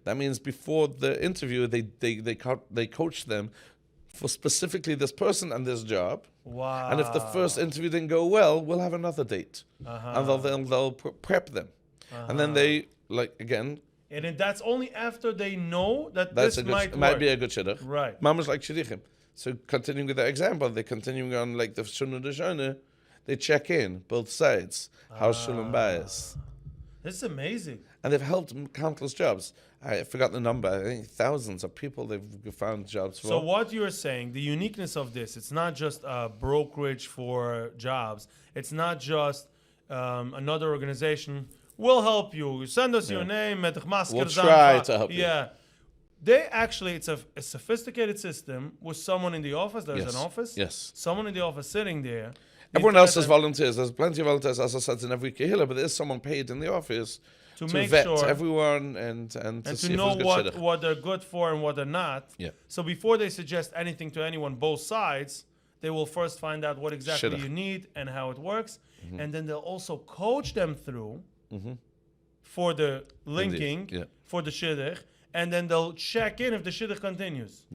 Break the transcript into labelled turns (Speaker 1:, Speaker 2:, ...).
Speaker 1: That means before the interview, they coach them for specifically this person and this job.
Speaker 2: Wow.
Speaker 1: And if the first interview didn't go well, we'll have another date. And they'll prep them. And then they, like, again,
Speaker 2: And then that's only after they know that
Speaker 1: that's
Speaker 2: this
Speaker 1: a good,
Speaker 2: might
Speaker 1: might
Speaker 2: work.
Speaker 1: be a good shidduch.
Speaker 2: Right.
Speaker 1: Mama's like shidduchim. So continuing with that example, they're continuing on like the Shuna de Shona, they check in, both sides. How's Shulam Bayis?
Speaker 2: This is amazing.
Speaker 1: And they've helped countless jobs. I forgot the number. I think thousands of people they've found jobs for.
Speaker 2: So what you're saying, the uniqueness of this, it's not just a brokerage for jobs. It's not just another organization. We'll help you. Send us your name.
Speaker 1: We'll try to help you.
Speaker 2: Yeah. They actually, it's a sophisticated system with someone in the office. There's an office.
Speaker 1: Yes.
Speaker 2: Someone in the office sitting there.
Speaker 1: Everyone else is volunteers. There's plenty of volunteers, as I said, in every kehillah, but there's someone paid in the office to
Speaker 2: make
Speaker 1: vet
Speaker 2: sure
Speaker 1: everyone and to see
Speaker 2: to
Speaker 1: if
Speaker 2: know
Speaker 1: it's good shidduch.
Speaker 2: what they're good for and what they're not.
Speaker 1: Yeah.
Speaker 2: So before they suggest anything to anyone, both sides, they will first find out what exactly
Speaker 1: Shidduch.
Speaker 2: you need and how it works, and then they'll also coach them through for the linking,
Speaker 1: Yeah.
Speaker 2: for the shidduch, and then they'll check in if the shidduch continues.